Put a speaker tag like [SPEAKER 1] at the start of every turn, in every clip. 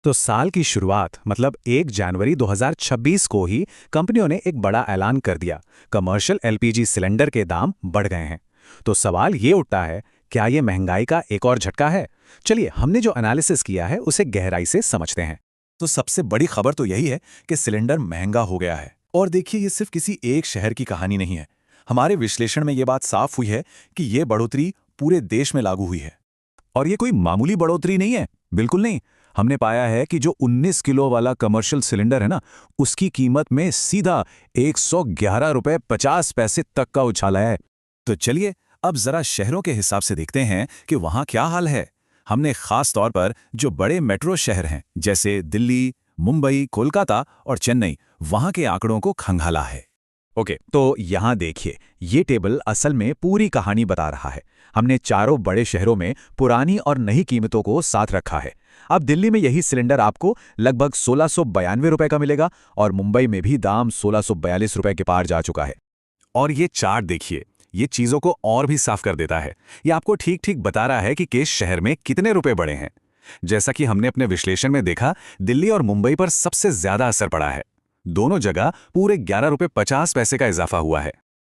[SPEAKER 1] तो साल की शुरुआत मतलब 1 जनवरी 2026 को ही कंपनियों ने एक बड़ा ऐलान कर दिया। कमर्शियल एलपीजी सिलेंडर के दाम बढ़ गए हैं। तो सवाल ये उठता है, क्या ये महंगाई का एक और झटका है? चलिए, हमने जो एनालिसिस किया है उसे गहराई से समझते हैं।
[SPEAKER 2] तो सबसे बड़ी खबर तो यही है कि सिलेंडर महंगा हो गया है। और देखिए, ये सिर्फ किसी एक शहर की कहानी नहीं है। हमारे विश्लेषण में ये बात साफ हुई है कि ये बढ़ोतरी पूरे देश में लागू हुई है।
[SPEAKER 3] और ये कोई मामूली बढ़ोतरी नहीं है, बिल्कुल नहीं। हमने पाया है कि जो 19 किलो वाला कमर्शियल सिलेंडर है ना, उसकी कीमत में सीधा 111 रुपए 50 पैसे तक का उछाल है।
[SPEAKER 2] तो चलिए अब जरा शहरों के हिसाब से देखते हैं कि वहाँ क्या हाल है। हमने खास तौर पर जो बड़े मेट्रो शहर हैं जैसे दिल्ली, मुंबई, कोलकाता और चेन्नई, वहाँ के आंकड़ों को खंगाला है।
[SPEAKER 3] ओके, तो यहाँ देखिए, ये टेबल असल में पूरी कहानी बता रहा है। हमने चारों बड़े शहरों में पुरानी और नई कीमतों को साथ रखा है। अब दिल्ली में यही सिलेंडर आपको लगभग 1692 रुपए का मिलेगा और मुंबई में भी दाम 1642 रुपए के पार जा चुका है।
[SPEAKER 2] और ये चार्ट देखिए, ये चीज़ों को और भी साफ कर देता है। ये आपको ठीक ठीक बता रहा है कि किस शहर में कितने रुपए बढ़े हैं। जैसा कि हमने अपने विश्लेषण में देखा, दिल्ली और मुंबई पर सबसे ज्यादा असर पड़ा है। दोनों जगह पूरे 11 रुपए 50 पैसे का इजाफा हुआ है।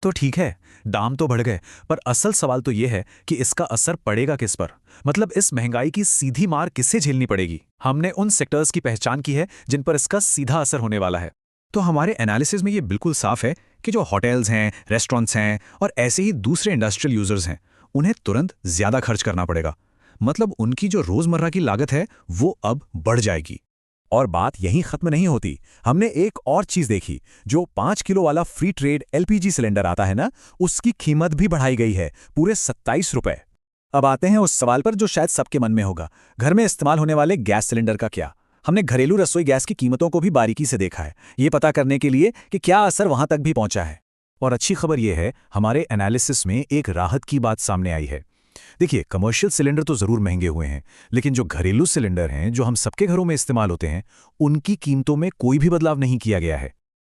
[SPEAKER 4] तो ठीक है, दाम तो बढ़ गए, पर असल सवाल तो ये है कि इसका असर पड़ेगा किस पर। मतलब इस महंगाई की सीधी मार किसे झेलनी पड़ेगी। हमने उन सेक्टर्स की पहचान की है जिन पर इसका सीधा असर होने वाला है। तो हमारे एनालिसिस में ये बिल्कुल साफ है कि जो होटल्स हैं, रेस्टोरेंट्स हैं और ऐसे ही दूसरे इंडस्ट्रियल यूजर्स हैं, उन्हें तुरंत ज्यादा खर्च करना पड़ेगा। मतलब उनकी जो रोजमर्रा की लागत है वो अब बढ़ जाएगी।
[SPEAKER 3] और बात यहीं खत्म नहीं होती। हमने एक और चीज देखी, जो 5 किलो वाला फ्री ट्रेड एलपीजी सिलेंडर आता है ना, उसकी कीमत भी बढ़ाई गई है, पूरे 27 रुपए। अब आते हैं उस सवाल पर जो शायद सबके मन में होगा, घर में इस्तेमाल होने वाले गैस सिलेंडर का क्या। हमने घरेलू रसोई गैस की कीमतों को भी बारीकी से देखा है, ये पता करने के लिए कि क्या असर वहां तक भी पहुंचा है। और अच्छी खबर यह है, हमारे एनालिसिस में एक राहत की बात सामने आई है। देखिए, कमर्शियल सिलेंडर तो जरूर महंगे हुए हैं, लेकिन जो घरेलू सिलेंडर हैं, जो हम सबके घरों में इस्तेमाल होते हैं, उनकी कीमतों में कोई भी बदलाव नहीं किया गया है।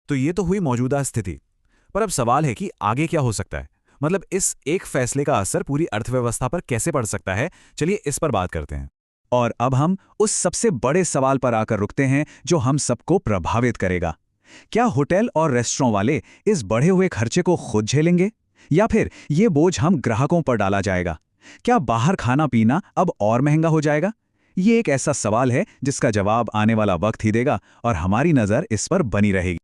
[SPEAKER 3] तो ये तो हुई मौजूदा स्थिति। पर अब सवाल है कि आगे क्या हो सकता है। मतलब इस एक फैसले का असर पूरी अर्थव्यवस्था पर कैसे पड़ सकता है। चलिए इस पर बात करते हैं। और अब हम उस सबसे बड़े सवाल पर आकर रुकते हैं जो हम सबको प्रभावित करेगा। क्या होटल और रेस्टोरेंट वाले इस बढ़े हुए खर्चे को खुद झेलेंगे, या फिर ये बोझ हम ग्राहकों पर डाला जाएगा? क्या बाहर खाना पीना अब और महंगा हो जाएगा? ये एक ऐसा सवाल है जिसका जवाब आने वाला वक्त ही देगा, और हमारी नज़र इस पर बनी रहेगी।